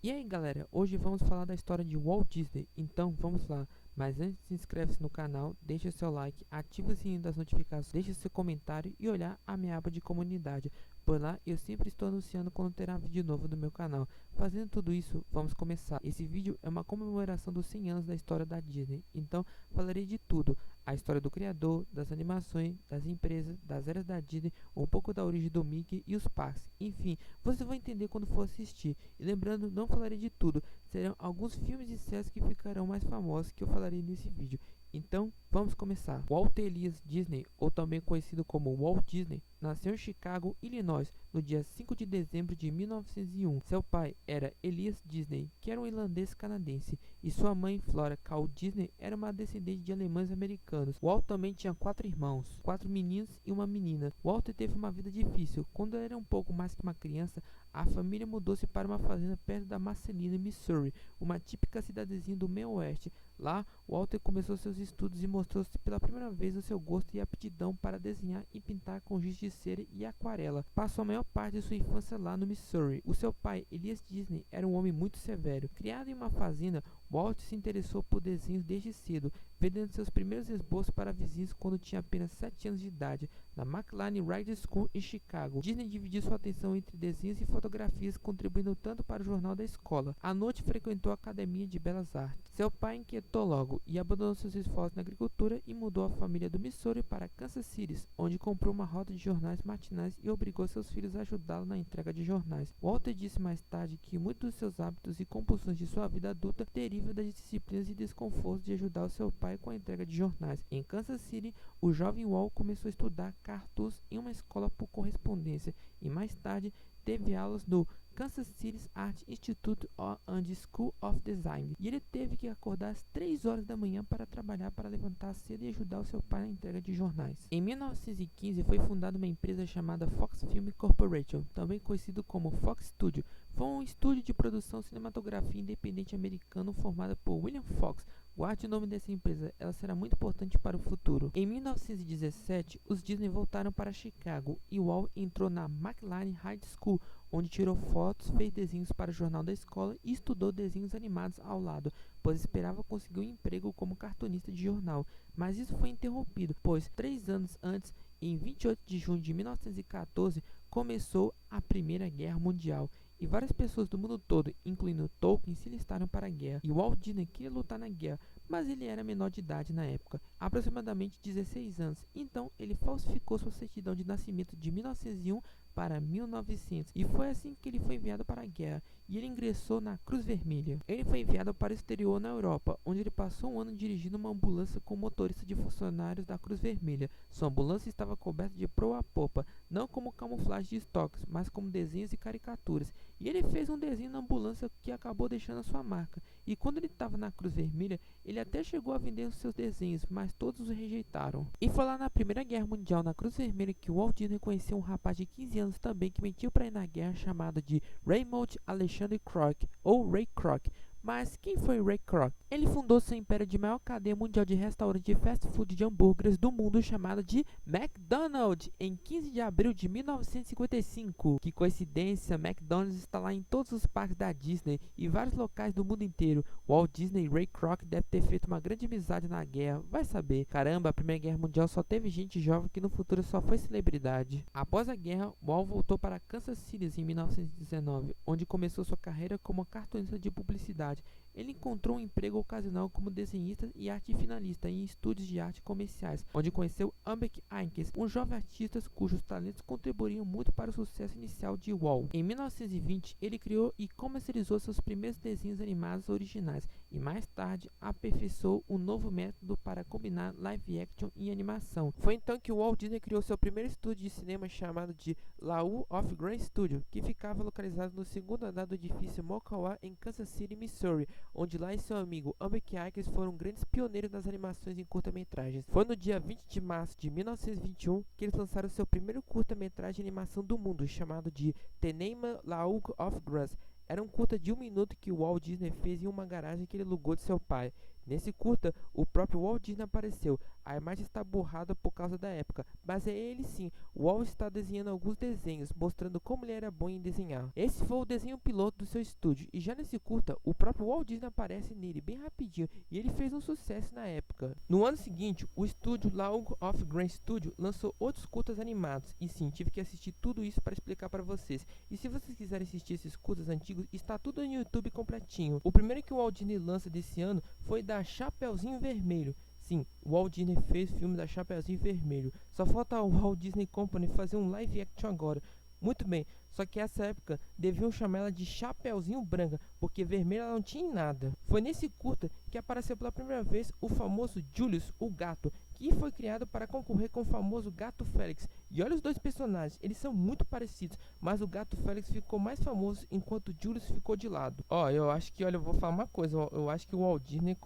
E aí galera, hoje vamos falar da história de Walt Disney, então vamos lá. Mas antes, se inscreve no canal, deixa seu like, ativa o sininho das notificações, deixa seu comentário e olhar a minha aba de comunidade. Por lá eu sempre estou anunciando quando terá vídeo novo do meu canal. Fazendo tudo isso, vamos começar. Esse vídeo é uma comemoração dos 100 anos da história da Disney, então falarei de tudo. A história do criador, das animações, das empresas, das eras da Disney, um pouco da origem do Mickey e os parques. Enfim, você vai entender quando for assistir. E lembrando, não falarei de tudo, serão alguns filmes e séries que ficarão mais famosos que eu falarei nesse vídeo. Então, vamos começar. Walt Elias Disney, ou também conhecido como Walt Disney, nasceu em Chicago, Illinois, no dia 5 de dezembro de 1901. Seu pai era Elias Disney, que era um irlandês canadense, e sua mãe, Flora Carl Disney, era uma descendente de alemães americanos. Walt também tinha 4 irmãos, 4 meninos e uma menina. Walt teve uma vida difícil. Quando era um pouco mais que uma criança, a família mudou-se para uma fazenda perto da Marceline, Missouri, uma típica cidadezinha do meio oeste. Lá, Walter começou seus estudos e mostrou-se pela primeira vez o seu gosto e aptidão para desenhar e pintar com giz de cera e aquarela. Passou a maior parte de sua infância lá no Missouri. O seu pai, Elias Disney, era um homem muito severo. Criado em uma fazenda, Walt se interessou por desenhos desde cedo, vendendo seus primeiros esboços para vizinhos quando tinha apenas 7 anos de idade, na McLean Ridge School em Chicago. Disney dividiu sua atenção entre desenhos e fotografias, contribuindo tanto para o jornal da escola. À noite frequentou a Academia de Belas Artes. Seu pai inquietou logo e abandonou seus esforços na agricultura e mudou a família do Missouri para Kansas City, onde comprou uma rota de jornais matinais e obrigou seus filhos a ajudá-lo na entrega de jornais. Walter disse mais tarde que muitos dos seus hábitos e compulsões de sua vida adulta derivam das disciplinas e desconfortos de ajudar o seu pai com a entrega de jornais. Em Kansas City, o jovem Walt começou a estudar cartoons em uma escola por correspondência e mais tarde teve aulas no Kansas City Art Institute and School of Design, e ele teve que acordar às 3 horas da manhã para trabalhar para levantar cedo e ajudar o seu pai na entrega de jornais. Em 1915 foi fundada uma empresa chamada Fox Film Corporation, também conhecido como Fox Studio. Foi um estúdio de produção cinematográfica independente americano formado por William Fox. Guarde o nome dessa empresa, ela será muito importante para o futuro. Em 1917, os Disney voltaram para Chicago e Walt entrou na McLean High School, onde tirou fotos, fez desenhos para o jornal da escola e estudou desenhos animados ao lado, pois esperava conseguir um emprego como cartunista de jornal. Mas isso foi interrompido, pois 3 anos antes, em 28 de junho de 1914, começou a Primeira Guerra Mundial. E várias pessoas do mundo todo, incluindo Tolkien, se listaram para a guerra. E Walt Disney queria lutar na guerra, mas ele era menor de idade na época, aproximadamente 16 anos. Então ele falsificou sua certidão de nascimento de 1901 para 1900, e foi assim que ele foi enviado para a guerra, e ele ingressou na Cruz Vermelha. Ele foi enviado para o exterior na Europa, onde ele passou um ano dirigindo uma ambulância com motorista de funcionários da Cruz Vermelha. Sua ambulância estava coberta de proa a popa, não como camuflagem de estoques, mas como desenhos e caricaturas, e ele fez um desenho na ambulância que acabou deixando a sua marca. E quando ele estava na Cruz Vermelha, ele até chegou a vender os seus desenhos, mas todos o rejeitaram. E foi lá na Primeira Guerra Mundial, na Cruz Vermelha, que o Walt Disney conheceu um rapaz de 15 anos também que mentiu para ir na guerra, chamado de Raymond Alexander Kroc, ou Ray Kroc. Mas quem foi Ray Kroc? Ele fundou seu império de maior cadeia mundial de restaurantes de fast food de hambúrgueres do mundo, chamada de McDonald's, em 15 de abril de 1955. Que coincidência, McDonald's está lá em todos os parques da Disney e vários locais do mundo inteiro. Walt Disney e Ray Kroc deve ter feito uma grande amizade na guerra, vai saber. Caramba, a Primeira Guerra Mundial só teve gente jovem que no futuro só foi celebridade. Após a guerra, Walt voltou para Kansas City em 1919, onde começou sua carreira como cartunista de publicidade. Ele encontrou um emprego ocasional como desenhista e arte finalista em estúdios de arte comerciais, onde conheceu Humbert Heinkes, um jovem artista cujos talentos contribuíram muito para o sucesso inicial de Walt. Em 1920, ele criou e comercializou seus primeiros desenhos animados originais e mais tarde aperfeiçoou um novo método para combinar live action e animação. Foi então que o Walt Disney criou seu primeiro estúdio de cinema chamado de Laurel of Grand Studio, que ficava localizado no segundo andar do edifício Mokawa em Kansas City, Missouri, onde lá e seu amigo Humbert Heinkes foram grandes pioneiros nas animações em curta-metragens. Foi no dia 20 de março de 1921 que eles lançaram seu primeiro curta-metragem de animação do mundo, chamado de The Name Laurel of Grass. Era um curta de 1 minuto que o Walt Disney fez em uma garagem que ele alugou de seu pai. Nesse curta, o próprio Walt Disney apareceu. A imagem está borrada por causa da época, mas é ele sim. O Walt está desenhando alguns desenhos, mostrando como ele era bom em desenhar. Esse foi o desenho piloto do seu estúdio, e já nesse curta, o próprio Walt Disney aparece nele bem rapidinho, e ele fez um sucesso na época. No ano seguinte, o estúdio Laurel of Grand Studio lançou outros curtas animados, e sim, tive que assistir tudo isso para explicar para vocês. E se vocês quiserem assistir esses curtas antigos, está tudo no YouTube completinho. O primeiro que o Walt Disney lança desse ano foi da Chapeuzinho Vermelho. Sim, o Walt Disney fez o filme da Chapeuzinho Vermelho. Só falta o Walt Disney Company fazer um live action agora. Muito bem, só que essa época deviam chamar ela de Chapeuzinho Branca, porque vermelha ela não tinha em nada. Foi nesse curta que apareceu pela primeira vez o famoso Julius, o gato, que foi criado para concorrer com o famoso Gato Félix. E olha os dois personagens, eles são muito parecidos, mas o Gato Félix ficou mais famoso enquanto o Julius ficou de lado. Eu acho que, eu vou falar uma coisa, eu acho que o Walt Disney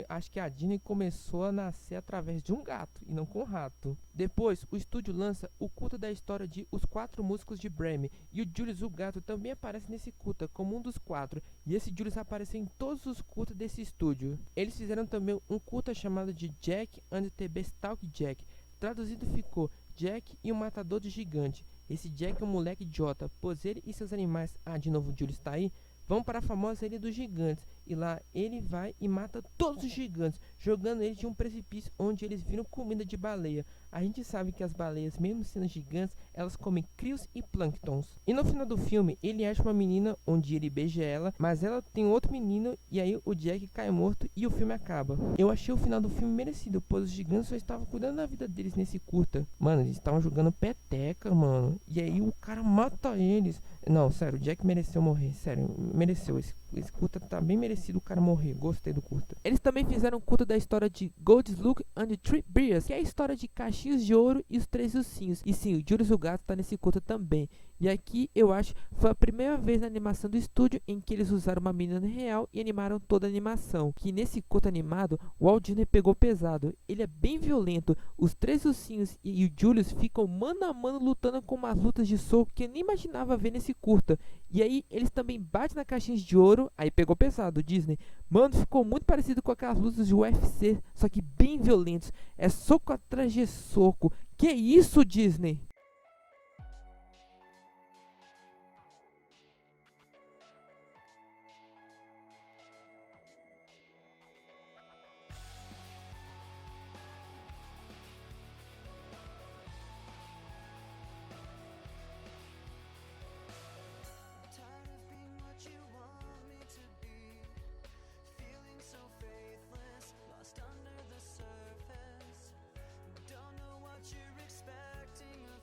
acho que a Disney começou a nascer através de um gato e não com um rato. Depois, o estúdio lança o curta da história de Os Quatro Músicos de Bremen, e o Julius o gato também aparece nesse curta como um dos quatro, e esse Julius apareceu em todos os curtas desse estúdio. Eles fizeram também um curta chamado de Jack and the Beanstalk Jack. Traduzido ficou Jack e o Matador de Gigante. Esse Jack é um moleque idiota, pois ele e seus animais, de novo o Julius tá aí, vão para a famosa Ilha dos Gigantes, e lá ele vai e mata todos os gigantes, jogando eles de um precipício onde eles viram comida de baleia. A gente sabe que as baleias, mesmo sendo gigantes, elas comem crios e plânctons. E no final do filme, ele acha uma menina onde ele beija ela, mas ela tem outro menino, e aí o Jack cai morto e o filme acaba. Eu achei o final do filme merecido, pois os gigantes só estavam cuidando da vida deles nesse curta. Mano, eles estavam jogando peteca, mano, e aí o cara mata eles. Não, sério, o Jack mereceu morrer, sério, mereceu. Esse curta tá bem merecido o cara morrer, gostei do curta. Eles também fizeram um curta da história de Goldslug and the Three Bears, que é a história de Caixinhos de Ouro e os Três Ursinhos. E sim, o Julius o Gato tá nesse curta também. E aqui, eu acho, foi a primeira vez na animação do estúdio em que eles usaram uma menina real e animaram toda a animação. Que nesse curta animado, o Walt Disney pegou pesado. Ele é bem violento. Os Três Ursinhos e o Julius ficam mano a mano lutando com umas lutas de soco que eu nem imaginava ver nesse curta. E aí, eles também batem na Caixinha de Ouro. Aí pegou pesado, Disney. Mano, ficou muito parecido com aquelas lutas de UFC, só que bem violentos. É soco atrás de soco. Que isso, Disney? Tired of being what you want me to be, feeling so faithless, lost under the surface. Don't know what you're expecting of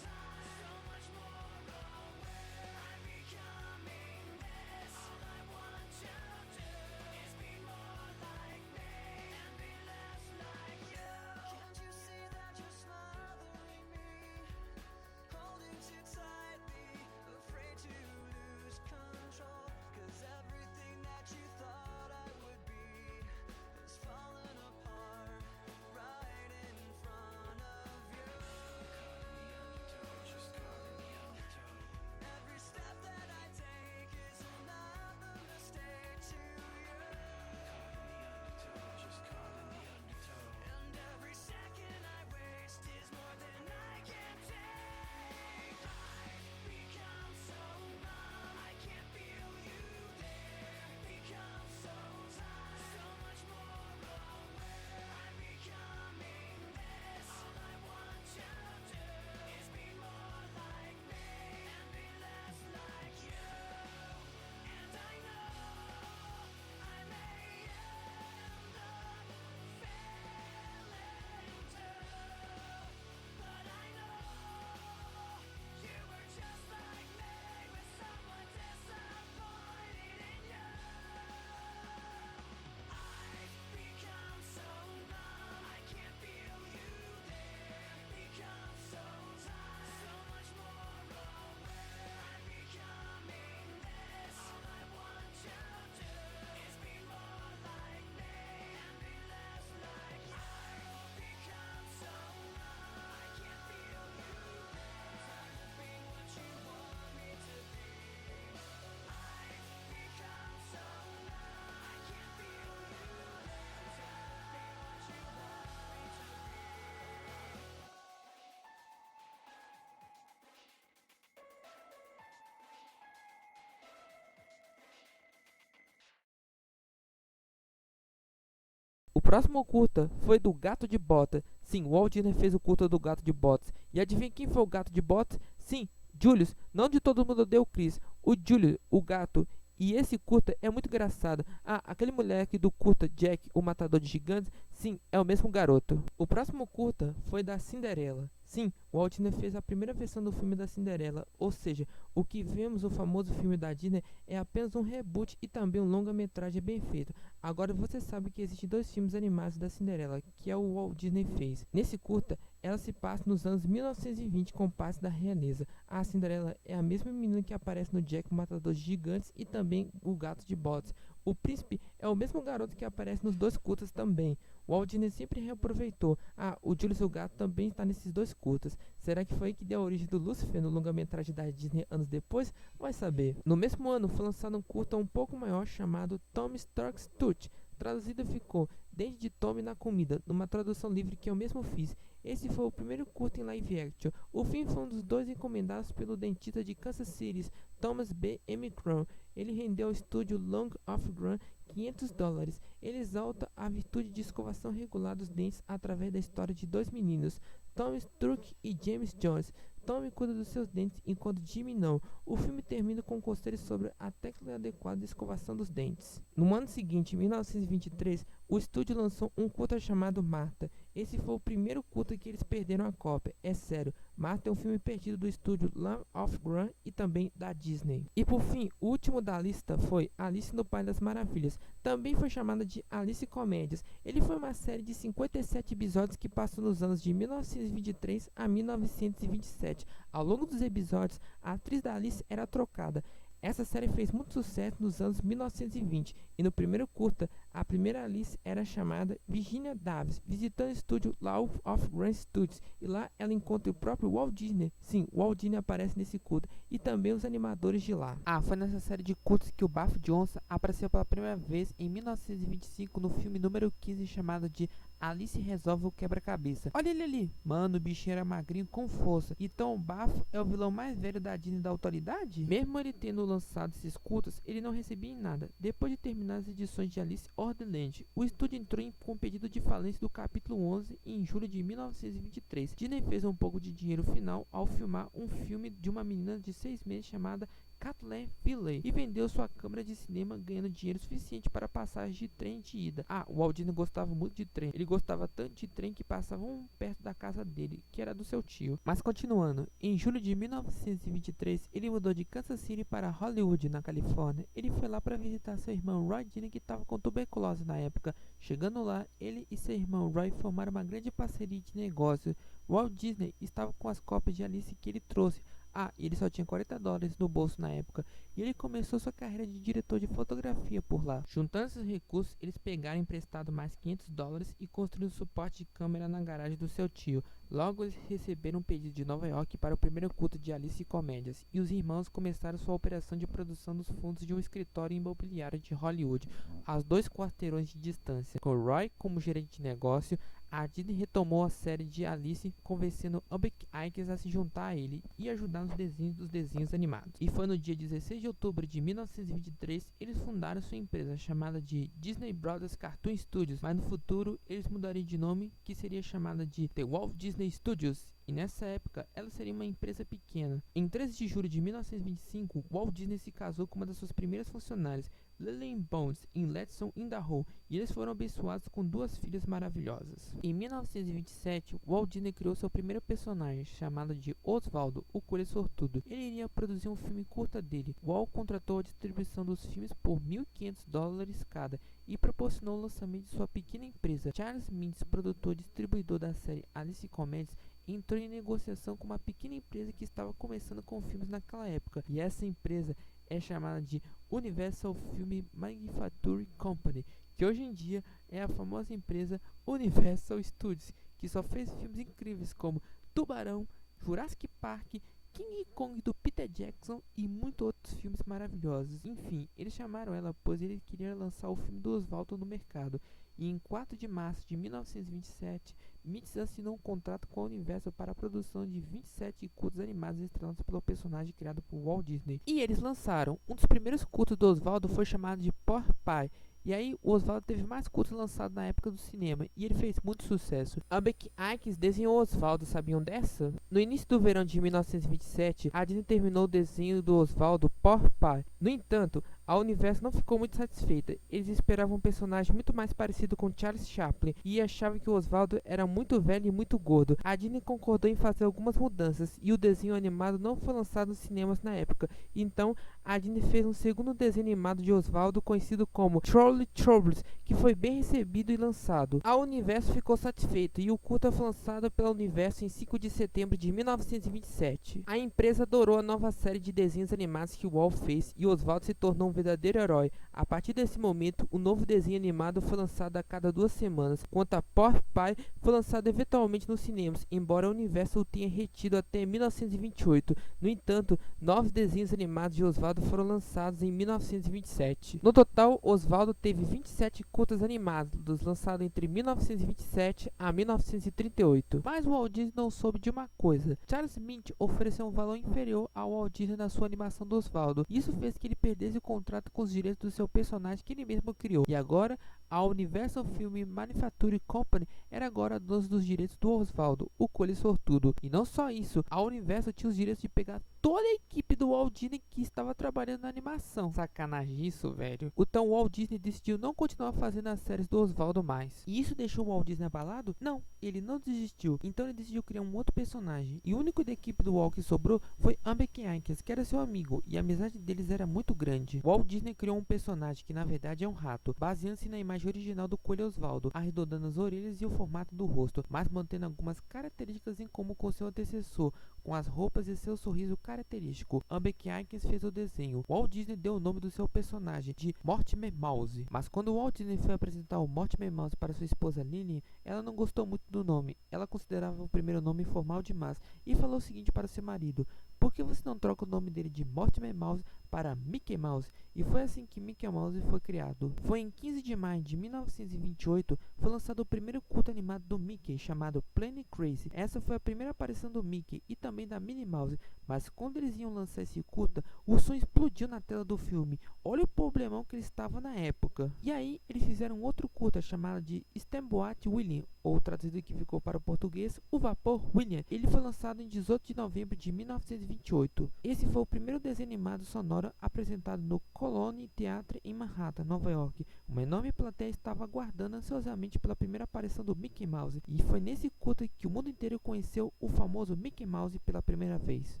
O próximo curta foi do Gato de Botas. Sim, Walt Disney fez o curta do Gato de Botas. E adivinha quem foi o Gato de Botas? Sim, Julius, não de Todo Mundo Odeia o Chris, o Julius, o gato. E esse curta é muito engraçado. Ah, aquele moleque do curta Jack, o Matador de Gigantes, sim, é o mesmo garoto. O próximo curta foi da Cinderela. Sim, o Walt Disney fez a primeira versão do filme da Cinderela, ou seja, o que vemos no famoso filme da Disney é apenas um reboot e também um longa-metragem bem feito. Agora você sabe que existem dois filmes animados da Cinderela, que é o Walt Disney fez. Nesse curta, ela se passa nos anos 1920 com parte da realeza. A Cinderela é a mesma menina que aparece no Jack o Matador de Gigantes e também o Gato de Botas. O príncipe é o mesmo garoto que aparece nos dois curtas também. O Walt Disney sempre reaproveitou. Ah, o Julius e o Gato também está nesses dois curtas. Será que foi aí que deu a origem do Lucifer no longa-metragem da Disney anos depois? Vai saber. No mesmo ano foi lançado um curta um pouco maior chamado Tom Stark's Touch. Traduzido ficou Dente de Tommy na Comida, numa tradução livre que eu mesmo fiz. Esse foi o primeiro curta em live action. O filme foi um dos dois encomendados pelo dentista de Kansas City, Thomas B. M. Crown. Ele rendeu ao estúdio Long of Run $500. Ele exalta a virtude de escovação regular dos dentes através da história de dois meninos, Thomas Turk e James Jones. Tommy cuida dos seus dentes enquanto Jimmy não. O filme termina com um conselho sobre a técnica adequada de escovação dos dentes. No ano seguinte, em 1923, o estúdio lançou um curta chamado Martha. Esse foi o primeiro curta que eles perderam a cópia. É sério, Martha é um filme perdido do estúdio Land of Run e também da Disney. E por fim, o último da lista foi Alice no País das Maravilhas. Também foi chamada de Alice Comédias. Ele foi uma série de 57 episódios que passou nos anos de 1923 a 1927. Ao longo dos episódios, a atriz da Alice era trocada. Essa série fez muito sucesso nos anos 1920 e no primeiro curta, a primeira Alice era chamada Virginia Davis, visitando o estúdio Law of Grand Studios, e lá ela encontra o próprio Walt Disney. Sim, Walt Disney aparece nesse curta e também os animadores de lá. Ah, foi nessa série de curtas que o Bafo Johnson apareceu pela primeira vez em 1925 no filme número 15 chamado de Alice Resolve o Quebra-Cabeça. Olha ele ali, mano, o bichinho era magrinho com força. Então o Bafo é o vilão mais velho da Disney da autoridade? Mesmo ele tendo lançado esses curtas, ele não recebia em nada. Depois de terminar as edições de Alice Borderland, o estúdio entrou com pedido de falência do capítulo 11 em julho de 1923. Disney fez um pouco de dinheiro final ao filmar um filme de uma menina de 6 meses chamada Kathleen Finlay e vendeu sua câmera de cinema ganhando dinheiro suficiente para passagem de trem de ida. Ah, o Walt Disney gostava muito de trem. Ele gostava tanto de trem que passava um perto da casa dele, que era do seu tio. Mas continuando, em julho de 1923, ele mudou de Kansas City para Hollywood, na Califórnia. Ele foi lá para visitar seu irmão Roy Disney, que estava com tuberculose na época. Chegando lá, ele e seu irmão Roy formaram uma grande parceria de negócio. Walt Disney estava com as cópias de Alice que ele trouxe. Ah, e ele só tinha $40 no bolso na época, e ele começou sua carreira de diretor de fotografia por lá. Juntando esses recursos, eles pegaram emprestado mais $500 e construíram suporte de câmera na garagem do seu tio. Logo, eles receberam um pedido de Nova York para o primeiro culto de Alice Comédias, e os irmãos começaram sua operação de produção dos fundos de um escritório imobiliário de Hollywood, a 2 quarteirões de distância. Com Roy como gerente de negócio, a Disney retomou a série de Alice, convencendo Albert Ickes a se juntar a ele e ajudar nos desenhos dos desenhos animados. E foi no dia 16 de outubro de 1923 eles fundaram sua empresa chamada de Disney Brothers Cartoon Studios, mas no futuro eles mudariam de nome, que seria chamada de The Walt Disney Studios. E nessa época, ela seria uma empresa pequena. Em 13 de julho de 1925, Walt Disney se casou com uma das suas primeiras funcionárias, Lillian Bones, em Letson, Idaho, e eles foram abençoados com 2 filhas maravilhosas. Em 1927, Walt Disney criou seu primeiro personagem, chamado de Osvaldo, o Coelho Sortudo. Ele iria produzir um filme curta dele. Walt contratou a distribuição dos filmes por $1.500 cada e proporcionou o lançamento de sua pequena empresa. Charles Mintz, produtor e distribuidor da série Alice Comédias, entrou em negociação com uma pequena empresa que estava começando com filmes naquela época, e essa empresa é chamada de Universal Film Manufacturing Company, que hoje em dia é a famosa empresa Universal Studios, que só fez filmes incríveis como Tubarão, Jurassic Park, King Kong do Peter Jackson e muitos outros filmes maravilhosos. Enfim, eles chamaram ela pois ele queria lançar o filme do Osvaldo no mercado. E em 4 de março de 1927, Mintz assinou um contrato com a Universal para a produção de 27 curtas animados estrelados pelo personagem criado por Walt Disney. E eles lançaram. Um dos primeiros curtas do Osvaldo foi chamado de Porky Pie. E aí, o Oswaldo teve mais curtas lançados na época do cinema, e ele fez muito sucesso. Ambek Aikens desenhou Oswaldo, sabiam dessa? No início do verão de 1927, a Disney terminou o desenho do Oswaldo Porky Pie. No entanto, a Universal não ficou muito satisfeita. Eles esperavam um personagem muito mais parecido com Charles Chaplin e achavam que o Oswaldo era muito velho e muito gordo. A Disney concordou em fazer algumas mudanças e o desenho animado não foi lançado nos cinemas na época. Então, a Disney fez um segundo desenho animado de Oswaldo conhecido como Trolley Troubles, que foi bem recebido e lançado. A Universo ficou satisfeita e o curta foi lançado pela Universo em 5 de setembro de 1927. A empresa adorou a nova série de desenhos animados que o Walt fez e Oswaldo se tornou um verdadeiro herói. A partir desse momento, o novo desenho animado foi lançado a cada 2 semanas, enquanto a Porky Pie foi lançado eventualmente nos cinemas, embora a Universal o tenha retido até 1928. No entanto, novos desenhos animados de Oswaldo foram lançados em 1927. No total, Oswaldo teve 27 curtas animados, lançados entre 1927 a 1938. Mas o Walt Disney não soube de uma coisa. Charles Mint ofereceu um valor inferior ao Walt Disney na sua animação do Oswaldo. Isso fez que ele perdesse o contrato com os direitos do seu personagem que ele mesmo criou. E agora, a Universal Film Manufacturing Company era agora dona dos direitos do Oswaldo, o Coelho Sortudo. E não só isso, a Universal tinha os direitos de pegar toda a equipe do Walt Disney que estava trabalhando na animação. Sacanagem isso, velho. Então o Walt Disney decidiu não continuar fazendo as séries do Oswaldo mais. E isso deixou o Walt Disney abalado? Não, ele não desistiu. Então ele decidiu criar um outro personagem. E o único da equipe do Walt que sobrou foi Ambek Aikens, que era seu amigo, e a amizade deles era muito grande. O Walt Disney criou um personagem que na verdade é um rato, baseando-se na imagem original do Coelho Oswaldo, arredondando as orelhas e o formato do rosto, mas mantendo algumas características em comum com seu antecessor, com as roupas e seu sorriso característico. Ambek Aikens fez o desenho. Walt Disney deu o nome do seu personagem de Mortimer Mouse. Mas quando o Walt Disney foi apresentar o Mortimer Mouse para sua esposa Lillian, ela não gostou muito do nome. Ela considerava o primeiro nome informal demais e falou o seguinte para seu marido: por que você não troca o nome dele de Mortimer Mouse para Mickey Mouse? E foi assim que Mickey Mouse foi criado. Foi em 15 de maio de 1928 foi lançado o primeiro curta animado do Mickey, chamado Planet Crazy. Essa foi a primeira aparição do Mickey e também da Minnie Mouse, mas quando eles iam lançar esse curta, o som explodiu na tela do filme. Olha o problemão que eles estavam na época. E aí eles fizeram outro curta chamado de Steamboat Willie, ou traduzido que ficou para o português, O Vapor William. Ele foi lançado em 18 de novembro de 1928. Esse foi o primeiro desenho animado sonoro apresentado no Colony Theatre em Manhattan, Nova York. Uma enorme plateia estava aguardando ansiosamente pela primeira aparição do Mickey Mouse, e foi nesse curta que o mundo inteiro conheceu o famoso Mickey Mouse pela primeira vez.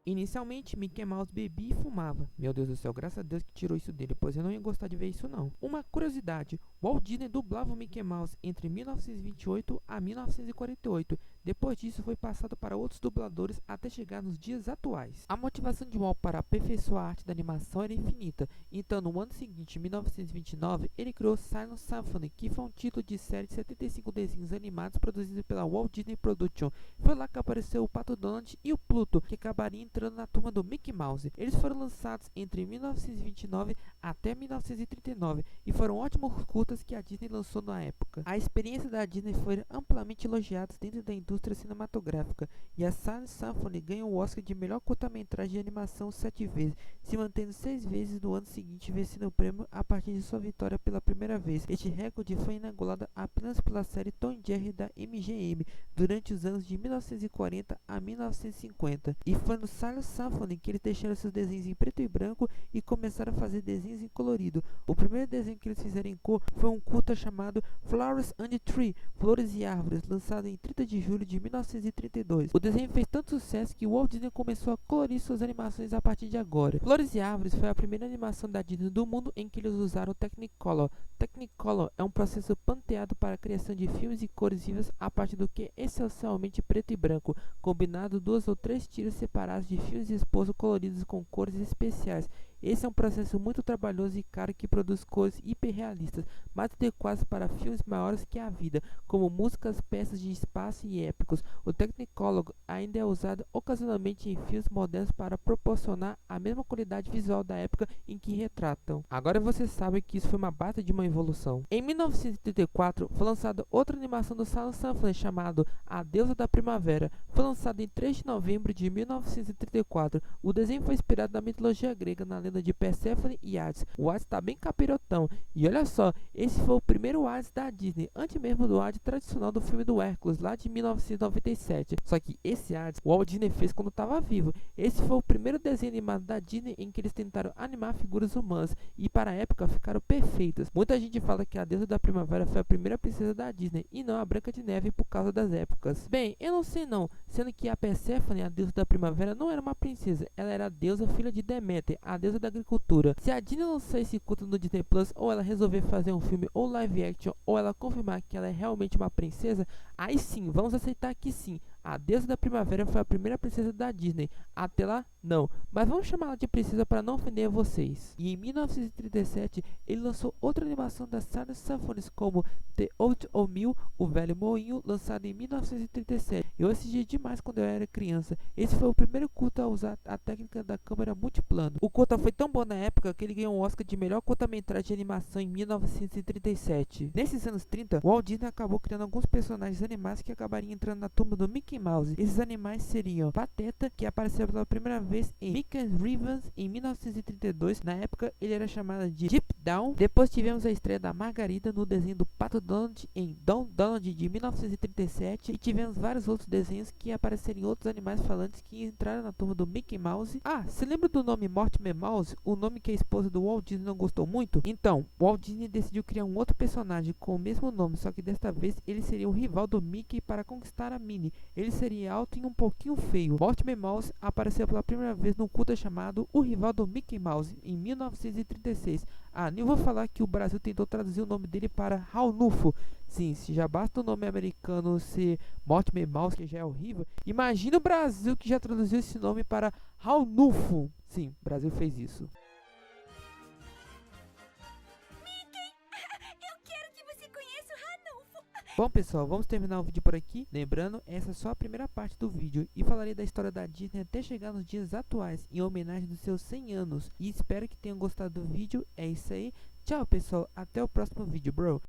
Inicialmente, Mickey Mouse bebia e fumava. Meu Deus do céu, graças a Deus que tirou isso dele, pois eu não ia gostar de ver isso não. Uma curiosidade, Walt Disney dublava o Mickey Mouse entre 1928 a 1948. Depois disso foi passado para outros dubladores até chegar nos dias atuais. A motivação de Walt para aperfeiçoar a arte da animação era infinita. Então, no ano seguinte, em 1929, ele criou Silent Symphony, que foi um título de série de 75 desenhos animados produzidos pela Walt Disney Production. Foi lá que apareceu o Pato Donald e o Pluto, que acabaria entrando na turma do Mickey Mouse. Eles foram lançados entre 1929 até 1939 e foram ótimos curtas que a Disney lançou na época. A experiência da Disney foi amplamente elogiada dentro da indústria cinematográfica, e a Silent Symphony ganhou o Oscar de melhor curta-metragem de animação 7 vezes, se mantendo 6 vezes no ano seguinte, vencendo o prêmio a partir de sua vitória pela primeira vez. Este recorde foi inaugurado apenas pela série Tom e Jerry da MGM durante os anos de 1940 a 1950, e foi no Silent Symphony que eles deixaram seus desenhos em preto e branco e começaram a fazer desenhos em colorido. O primeiro desenho que eles fizeram em cor foi um curta chamado Flowers and Tree, Flores e Árvores, lançado em 30 de julho de 1932. O desenho fez tanto sucesso que o Walt Disney começou a colorir suas animações a partir de agora. Flores e Árvores foi a primeira animação da Disney do mundo em que eles usaram Technicolor. Technicolor é um processo patenteado para a criação de filmes e cores vivas a partir do que é essencialmente preto e branco, combinado 2 ou 3 tiras separadas de fios de esposo coloridos com cores especiais. Esse é um processo muito trabalhoso e caro que produz cores hiperrealistas, mais adequadas para filmes maiores que a vida, como músicas, peças de espaço e épicos. O Technicolor ainda é usado ocasionalmente em filmes modernos para proporcionar a mesma qualidade visual da época em que retratam. Agora você sabe que isso foi uma baita de uma evolução. Em 1934, foi lançada outra animação do Silent Symphony chamado A Deusa da Primavera. Foi lançado em 3 de novembro de 1934. O desenho foi inspirado na mitologia grega, na lenda de Perséfone e Hades. O Hades tá bem capirotão. E olha só, esse foi o primeiro Hades da Disney, antes mesmo do Hades tradicional do filme do Hércules, lá de 1997. Só que esse Hades, o Walt Disney fez quando estava vivo. Esse foi o primeiro desenho animado da Disney em que eles tentaram animar figuras humanas e para a época ficaram perfeitas. Muita gente fala que a Deusa da Primavera foi a primeira princesa da Disney e não a Branca de Neve por causa das épocas. Bem, eu não sei não, sendo que a Perséfone, a deusa da primavera, não era uma princesa, ela era a deusa filha de Deméter, a deusa da agricultura. Se a Disney lançar esse culto no Disney Plus, ou ela resolver fazer um filme ou live action, ou ela confirmar que ela é realmente uma princesa, aí sim, vamos aceitar que sim, a deusa da primavera foi a primeira princesa da Disney. Até lá, não. Mas vamos chamá-la de princesa para não ofender vocês. E em 1937, ele lançou outra animação da Silent Symphony como The Old Mill, O Velho Moinho, lançado em 1937. Eu assisti demais quando eu era criança. Esse foi o primeiro curta a usar a técnica da câmera multiplano. O curta foi tão bom na época que ele ganhou um Oscar de melhor curta-metragem de animação em 1937. Nesses anos 30, Walt Disney acabou criando alguns personagens animais que acabariam entrando na turma do Mickey Mouse. Esses animais seriam Pateta, que apareceu pela primeira vez em Mickey's Revenge em 1932. Na época, ele era chamado de Deep Down. Depois tivemos a estreia da Margarida no desenho do Pato Donald em Don Donald de 1937. E tivemos vários outros desenhos que apareceram em outros animais falantes que entraram na turma do Mickey Mouse. Ah, se lembra do nome Mortimer Mouse? O nome que a esposa do Walt Disney não gostou muito? Então, Walt Disney decidiu criar um outro personagem com o mesmo nome, só que desta vez ele seria o rival do Mickey para conquistar a Minnie. Ele seria alto e um pouquinho feio. Mortimer Mouse apareceu pela primeira vez num curta chamado O Rival do Mickey Mouse, em 1936. Ah, nem vou falar que o Brasil tentou traduzir o nome dele para Raulnufo. Sim, se já basta o nome americano ser Mortimer Mouse, que já é horrível, imagina o Brasil que já traduziu esse nome para Raulnufo. Sim, o Brasil fez isso. Bom pessoal, vamos terminar o vídeo por aqui. Lembrando, essa é só a primeira parte do vídeo e falarei da história da Disney até chegar nos dias atuais, em homenagem dos seus 100 anos. E espero que tenham gostado do vídeo. É isso aí. Tchau pessoal, até o próximo vídeo, bro.